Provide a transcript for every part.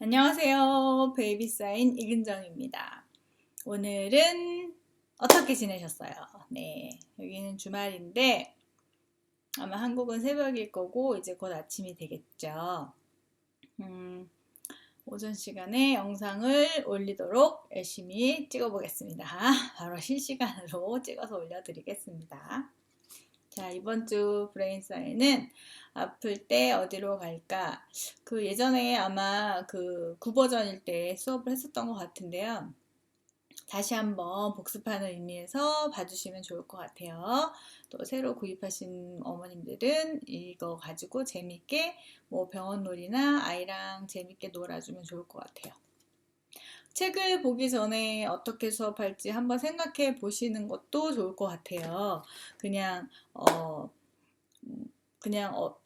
안녕하세요. 베이비사인 이근정입니다. 오늘은 어떻게 지내셨어요? 네, 여기는 주말인데 아마 한국은 새벽일 거고 이제 곧 아침이 되겠죠. 오전 시간에 영상을 올리도록 열심히 찍어보겠습니다. 바로 실시간으로 찍어서 올려드리겠습니다. 자, 이번 주 브레인사인은 아플 때 어디로 갈까? 그 예전에 아마 그 구버전일 때 수업을 했었던 것 같은데요. 다시 한번 복습하는 의미에서 봐주시면 좋을 것 같아요. 또 새로 구입하신 어머님들은 이거 가지고 재밌게 뭐 병원놀이나 아이랑 재밌게 놀아주면 좋을 것 같아요. 책을 보기 전에 어떻게 수업할지 한번 생각해 보시는 것도 좋을 것 같아요. 그냥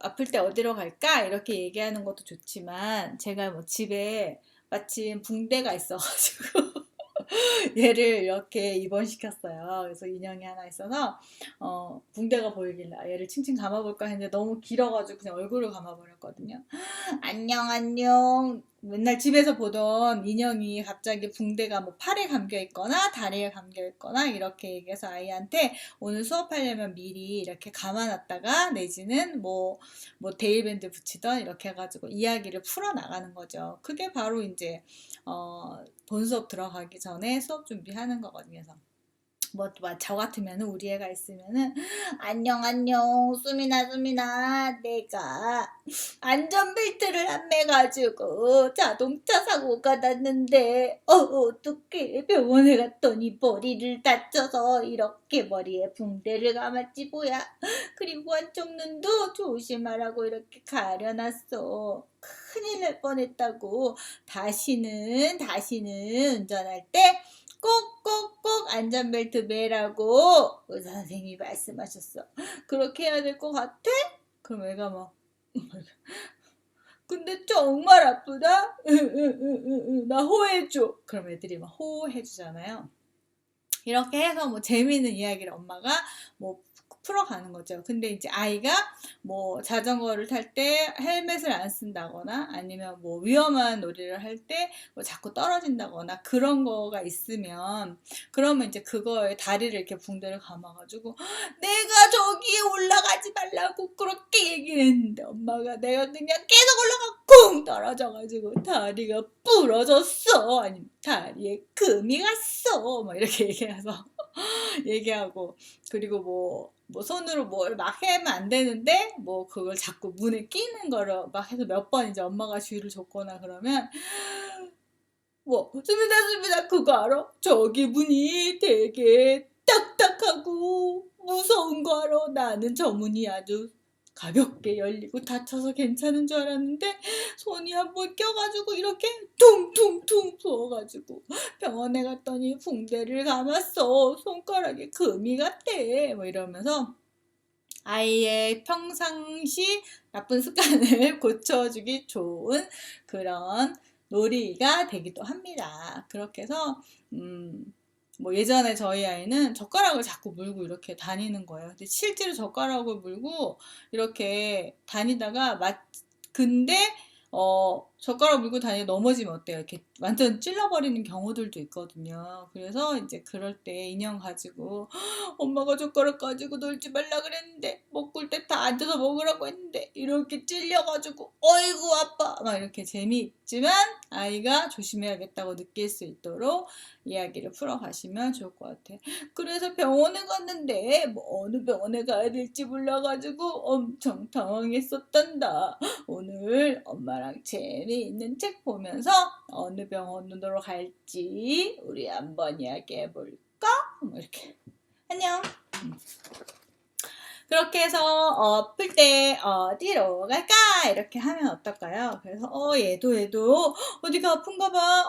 아플 때 어디로 갈까? 이렇게 얘기하는 것도 좋지만 제가 뭐 집에 마침 붕대가 있어가지고 얘를 이렇게 입원시켰어요. 그래서 인형이 하나 있어서 붕대가 보이길래 얘를 칭칭 감아볼까 했는데 너무 길어가지고 그냥 얼굴을 감아버렸거든요. 안녕 안녕. 맨날 집에서 보던 인형이 갑자기 붕대가 뭐 팔에 감겨 있거나 다리에 감겨 있거나 이렇게 얘기해서 아이한테 오늘 수업하려면 미리 이렇게 감아놨다가 내지는 뭐 데일밴드 붙이던 이렇게 해가지고 이야기를 풀어 나가는 거죠. 그게 바로 이제 본 수업 들어가기 전에 수업 준비하는 거거든요. 그래서 저 같으면은 우리 애가 있으면은 안녕 안녕 수민아 내가 안전벨트를 안 매가지고 자동차 사고가 났는데 어떡해 병원에 갔더니 머리를 다쳐서 이렇게 머리에 붕대를 감았지 뭐야. 그리고 한쪽 눈도 조심하라고 이렇게 가려놨어. 큰일 날 뻔했다고. 다시는 운전할 때 꼭꼭꼭 안전벨트 매라고 의사 선생님이 말씀하셨어. 그렇게 해야 될 것 같아? 그럼 애가 막 근데 정말 아프다? 나 호해줘. 그럼 애들이 막 호해주잖아요. 이렇게 해서 뭐 재미있는 이야기를 엄마가 뭐 풀어가는 거죠. 근데 이제 아이가 뭐 자전거를 탈 때 헬멧을 안 쓴다거나 아니면 뭐 위험한 놀이를 할 때 뭐 자꾸 떨어진다거나 그런 거가 있으면 그러면 이제 그거에 다리를 이렇게 붕대를 감아가지고 내가 저기에 올라가지 말라고 그렇게 얘기를 했는데 엄마가 내가 그냥 계속 올라가 쿵 떨어져가지고 다리가 부러졌어. 아니면 다리에 금이 갔어. 막 이렇게 얘기해서 얘기하고 그리고 뭐 손으로 뭘 막 하면 안 되는데 뭐 그걸 자꾸 문에 끼는 거를 막 해서 몇 번 이제 엄마가 주의를 줬거나 그러면 뭐 수빈아 그거 알아? 저기 문이 되게 딱딱하고 무서운 거 알아? 나는 저 문이 아주 가볍게 열리고 닫혀서 괜찮은 줄 알았는데 손이 한번 껴가지고 이렇게 퉁퉁퉁 부어가지고 병원에 갔더니 붕대를 감았어. 손가락에 금이 갔대. 뭐 이러면서 아이의 평상시 나쁜 습관을 고쳐주기 좋은 그런 놀이가 되기도 합니다. 그렇게 해서 뭐 예전에 저희 아이는 젓가락을 자꾸 물고 이렇게 다니는 거예요. 근데 실제로 젓가락을 물고 이렇게 다니다가 근데 젓가락 물고 다니다 넘어지면 어때요? 이렇게 완전 찔러버리는 경우들도 있거든요. 그래서 이제 그럴 때 인형 가지고 엄마가 젓가락 가지고 놀지 말라 그랬는데 먹을 때 다 앉아서 먹으라고 했는데 이렇게 찔려가지고 어이구 아빠 막 이렇게 재미있지만 아이가 조심해야겠다고 느낄 수 있도록 이야기를 풀어가시면 좋을 것 같아요. 그래서 병원에 갔는데 뭐 어느 병원에 가야 될지 몰라가지고 엄청 당황했었단다. 오늘 엄마랑 재미있는 책 보면서 어느 병원으로 갈지 우리 한번 이야기해볼까? 뭐 이렇게 안녕. 그렇게 해서 아플 때 어디로 갈까? 이렇게 하면 어떨까요? 그래서 얘도 어디가 아픈가 봐.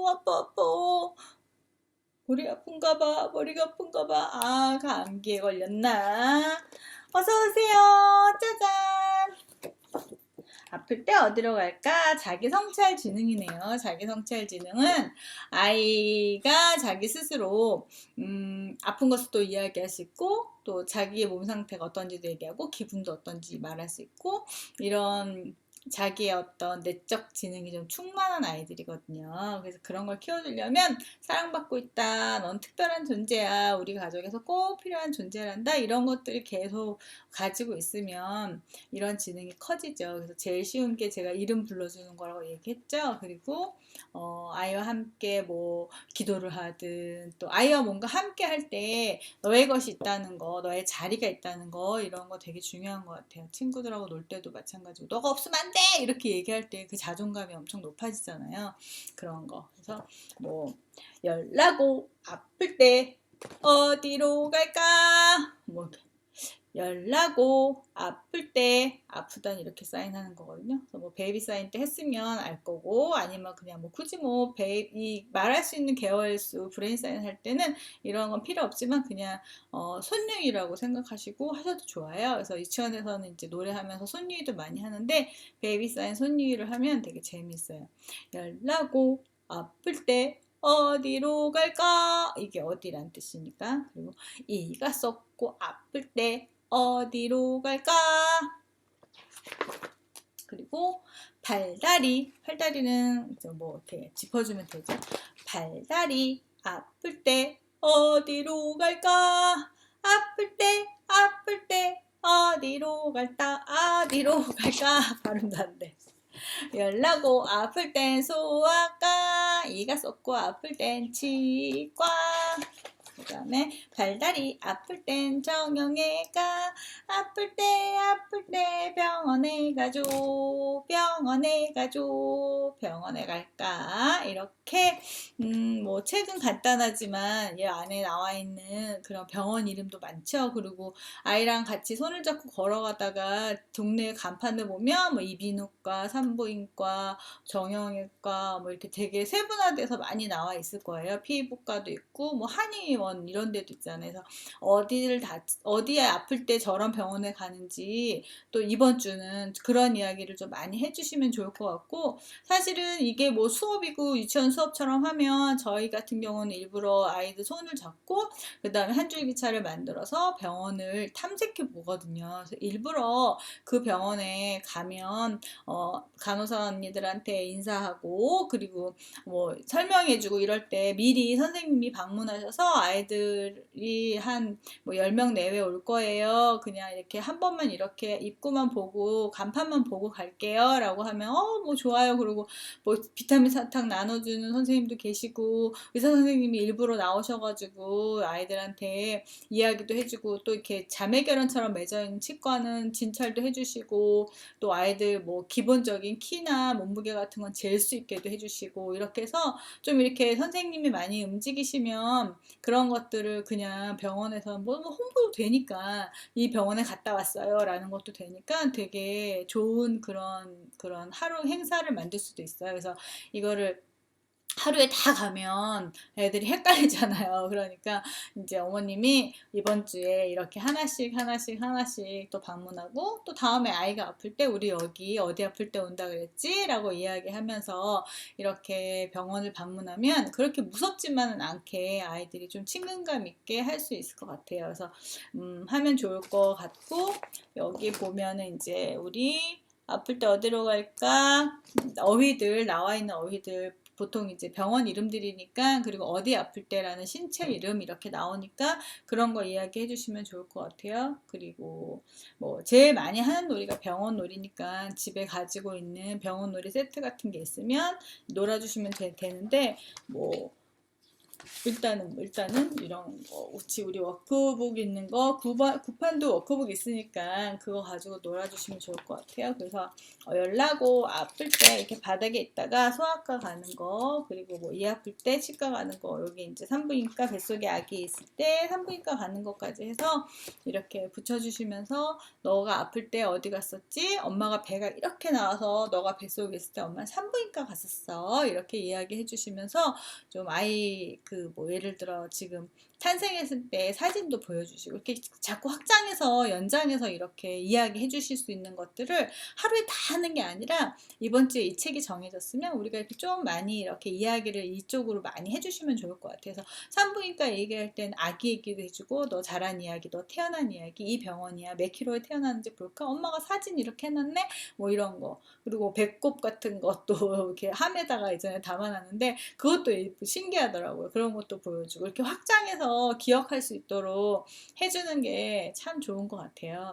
아파. 머리가 아픈가 봐. 아, 감기에 걸렸나? 어서 오세요. 짜잔. 아플 때 어디로 갈까? 자기성찰지능이네요. 자기성찰지능은 아이가 자기 스스로 아픈 것을 또 이야기할 수 있고 또 자기의 몸 상태가 어떤지도 얘기하고 기분도 어떤지 말할 수 있고 이런 자기의 어떤 내적 지능이 좀 충만한 아이들이거든요. 그래서 그런 걸 키워주려면 사랑받고 있다, 넌 특별한 존재야, 우리 가족에서 꼭 필요한 존재란다, 이런 것들을 계속 가지고 있으면 이런 지능이 커지죠. 그래서 제일 쉬운 게 제가 이름 불러주는 거라고 얘기했죠. 그리고 아이와 함께 뭐 기도를 하든, 또 아이와 뭔가 함께 할 때 너의 것이 있다는 거, 너의 자리가 있다는 거, 이런 거 되게 중요한 것 같아요. 친구들하고 놀 때도 마찬가지고 너가 없으면 안 돼! 이렇게 얘기할 때 그 자존감이 엄청 높아지잖아요. 그런 거. 그래서 뭐 열나고 아플 때 어디로 갈까? 뭐 열나고 아플 때 아프단 이렇게 사인하는 거거든요. 그래서 뭐 베이비 사인 때 했으면 알 거고, 아니면 그냥 뭐 굳이 뭐 베이비 말할 수 있는 개월수 브레인 사인 할 때는 이런 건 필요 없지만 그냥 손유이라고 생각하시고 하셔도 좋아요. 그래서 유치원에서는 이제 노래하면서 손유이도 많이 하는데 베이비 사인 손유이를 하면 되게 재밌어요. 열나고 아플 때 어디로 갈까? 이게 어디란 뜻이니까. 그리고 이가 썩고 아플 때 어디로 갈까? 그리고 팔다리는 뭐 이렇게 짚어주면 되죠. 팔다리 아플 때 어디로 갈까? 아플 때 어디로 갈까? 발음도 안 돼. 열나고 아플 땐 소아과, 이가 썩고 아플 땐 치과. 그 다음에 발다리 아플 땐 정형외과, 아플 때 병원에 가죠, 병원에 갈까. 이렇게 뭐 책은 간단하지만 이 안에 나와 있는 그런 병원 이름도 많죠. 그리고 아이랑 같이 손을 잡고 걸어가다가 동네 간판을 보면 뭐 이비인후과, 산부인과, 정형외과 뭐 이렇게 되게 세분화돼서 많이 나와 있을 거예요. 피부과도 있고 뭐 한의원 이런 데도 있잖아요. 그래서 어디에 아플 때 저런 병원에 가는지 또 이번 주는 그런 이야기를 좀 많이 해주시면 좋을 것 같고, 사실은 이게 뭐 수업이고 유치원 수업처럼 하면 저희 같은 경우는 일부러 아이들 손을 잡고 그 다음에 한 줄기차를 만들어서 병원을 탐색해 보거든요. 그래서 일부러 그 병원에 가면 간호사 언니들한테 인사하고 그리고 뭐 설명해주고 이럴 때 미리 선생님이 방문하셔서 아이들이 한 뭐 10명 내외 올 거예요. 그냥 이렇게 한 번만 이렇게 입구만 보고 간판만 보고 갈게요. 라고 하면 뭐 좋아요. 그리고 뭐 비타민 사탕 나눠주는 선생님도 계시고 의사 선생님이 일부러 나오셔가지고 아이들한테 이야기도 해주고, 또 이렇게 자매결연처럼 맺어있는 치과는 진찰도 해주시고, 또 아이들 뭐 기본적인 키나 몸무게 같은 건 잴 수 있게도 해주시고, 이렇게 해서 좀 이렇게 선생님이 많이 움직이시면 그런 것들을 그냥 병원에서 뭐 홍보도 되니까 이 병원에 갔다 왔어요 라는 것도 되니까 되게 좋은 그런 하루 행사를 만들 수도 있어요. 그래서 이거를 하루에 다 가면 애들이 헷갈리잖아요. 그러니까 이제 어머님이 이번 주에 이렇게 하나씩 또 방문하고, 또 다음에 아이가 아플 때 우리 여기 어디 아플 때 온다 그랬지? 라고 이야기하면서 이렇게 병원을 방문하면 그렇게 무섭지만은 않게 아이들이 좀 친근감 있게 할 수 있을 것 같아요. 그래서 하면 좋을 것 같고, 여기 보면은 이제 우리 아플 때 어디로 갈까? 어휘들, 나와 있는 어휘들 보통 이제 병원 이름들이니까, 그리고 어디 아플 때라는 신체 이름 이렇게 나오니까 그런 거 이야기해 주시면 좋을 것 같아요. 그리고 뭐 제일 많이 하는 놀이가 병원 놀이니까 집에 가지고 있는 병원 놀이 세트 같은 게 있으면 놀아주시면 되는데, 뭐 일단은 이런 거, 우리 워크북 있는 거, 구판도 워크북 있으니까 그거 가지고 놀아주시면 좋을 것 같아요. 그래서 열나고 아플 때 이렇게 바닥에 있다가 소아과 가는 거, 그리고 뭐 이 아플 때 치과 가는 거, 여기 이제 산부인과, 뱃속에 아기 있을 때 산부인과 가는 것까지 해서 이렇게 붙여주시면서 너가 아플 때 어디 갔었지? 엄마가 배가 이렇게 나와서 너가 뱃속에 있을 때 엄마는 산부인과 갔었어. 이렇게 이야기해 주시면서 좀 아이 뭐 예를 들어 지금 탄생했을 때 사진도 보여주시고 이렇게 자꾸 확장해서 연장해서 이렇게 이야기해 주실 수 있는 것들을 하루에 다 하는 게 아니라 이번 주에 이 책이 정해졌으면 우리가 이렇게 좀 많이 이렇게 이야기를 이쪽으로 많이 해주시면 좋을 것 같아서 산부인과 얘기할 땐 아기 얘기도 해주고 너 자란 이야기, 너 태어난 이야기, 이 병원이야, 몇 킬로에 태어났는지 볼까? 엄마가 사진 이렇게 해놨네? 뭐 이런 거. 그리고 배꼽 같은 것도 이렇게 함에다가 예전에 담아놨는데 그것도 신기하더라고요. 그런 것도 보여주고 이렇게 확장해서 기억할 수 있도록 해주는 게 참 좋은 것 같아요.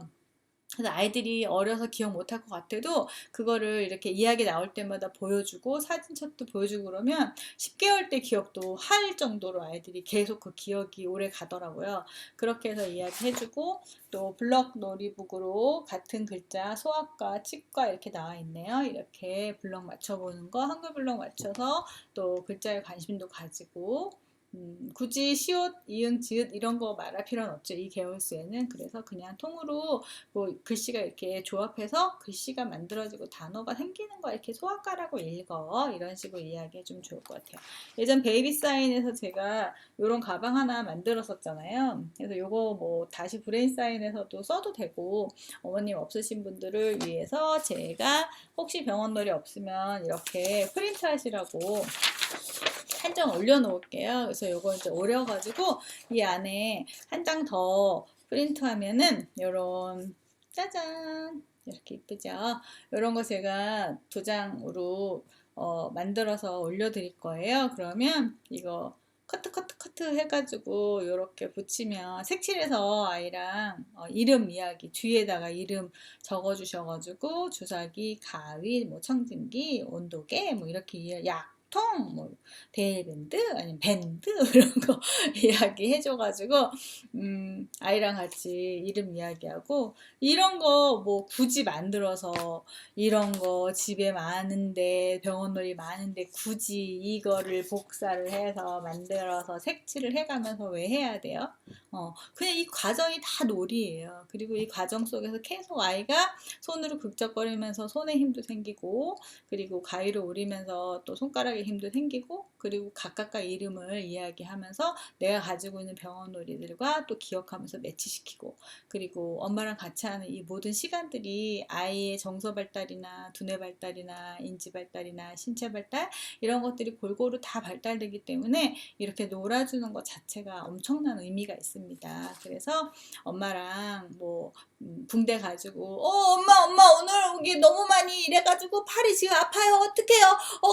그래서 아이들이 어려서 기억 못할 것 같아도 그거를 이렇게 이야기 나올 때마다 보여주고 사진첩도 보여주고 그러면 10개월 때 기억도 할 정도로 아이들이 계속 그 기억이 오래 가더라고요. 그렇게 해서 이야기 해주고 또 블럭 놀이북으로 같은 글자 소아과, 치과 이렇게 나와 있네요. 이렇게 블럭 맞춰보는 거, 한글 블럭 맞춰서 또 글자에 관심도 가지고 굳이 시옷, 이응, 지읒 이런 거 말할 필요는 없죠. 이 개월수에는. 그래서 그냥 통으로 뭐 글씨가 이렇게 조합해서 글씨가 만들어지고 단어가 생기는 거 이렇게 소아과라고 읽어. 이런 식으로 이야기해주면 좋을 것 같아요. 예전 베이비 사인에서 제가 이런 가방 하나 만들었었잖아요. 그래서 요거 뭐 다시 브레인 사인에서도 써도 되고 어머님 없으신 분들을 위해서 제가 혹시 병원놀이 없으면 이렇게 프린트 하시라고 한 장 올려놓을게요. 그래서 요거 이제 오려가지고 이 안에 한 장 더 프린트하면은 요런 짜잔 이렇게 이쁘죠? 요런 거 제가 2장으로 만들어서 올려드릴 거예요. 그러면 이거 커트 해가지고 이렇게 붙이면 색칠해서 아이랑 이름 이야기 뒤에다가 이름 적어주셔가지고 주사기, 가위, 뭐 청진기, 온도계 뭐 이렇게 약통, 뭐 데일밴드 아니면 밴드 이런 거 이야기 해줘가지고 아이랑 같이 이름 이야기하고 이런 거 뭐 굳이 만들어서 이런 거 집에 많은데 병원놀이 많은데 굳이 이거를 복사를 해서 만들어서 색칠을 해가면서 왜 해야 돼요? 그냥 이 과정이 다 놀이예요. 그리고 이 과정 속에서 계속 아이가 손으로 극적거리면서 손에 힘도 생기고 그리고 가위로 오리면서 또 손가락에 힘도 생기고 그리고 각각의 이름을 이야기하면서 내가 가지고 있는 병원놀이들과 또 기억하면서 매치시키고 그리고 엄마랑 같이 하는 이 모든 시간들이 아이의 정서 발달이나 두뇌 발달이나 인지 발달이나 신체 발달 이런 것들이 골고루 다 발달되기 때문에 이렇게 놀아주는 것 자체가 엄청난 의미가 있습니다. 그래서 엄마랑 뭐 붕대 가지고 엄마 오늘 여기 너무 많이 이래가지고 팔이 지금 아파요. 어떡해요?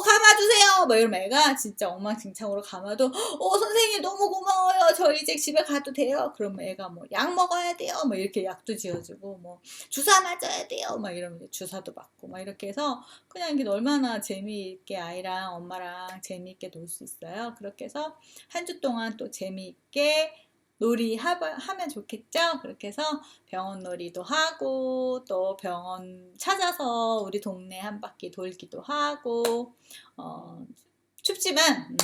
감아주세요. 뭐 이러면 애가 진짜 엉망진창으로 감아도 선생님 너무 고마워요. 저 이제 집에 가도 돼요. 그러면 애가 뭐 약 먹어야 돼요. 뭐 이렇게 약도 지어주고 뭐 주사 맞아야 돼요. 막 이러면 주사도 맞고 막 이렇게 해서 그냥 이게 얼마나 재미있게 아이랑 엄마랑 재미있게 놀 수 있어요. 그렇게 해서 한 주 동안 또 재미있게 놀이 하면 좋겠죠? 그렇게 해서 병원 놀이도 하고 또 병원 찾아서 우리 동네 한 바퀴 돌기도 하고 춥지만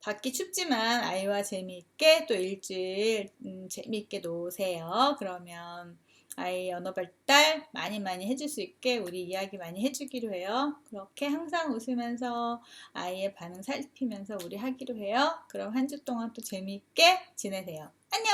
밖이 춥지만 아이와 재미있게 또 일주일 재미있게 노세요. 그러면 아이 언어 발달 많이 해줄 수 있게 우리 이야기 많이 해주기로 해요. 그렇게 항상 웃으면서 아이의 반응 살피면서 우리 하기로 해요. 그럼 한 주 동안 또 재미있게 지내세요. 안녕!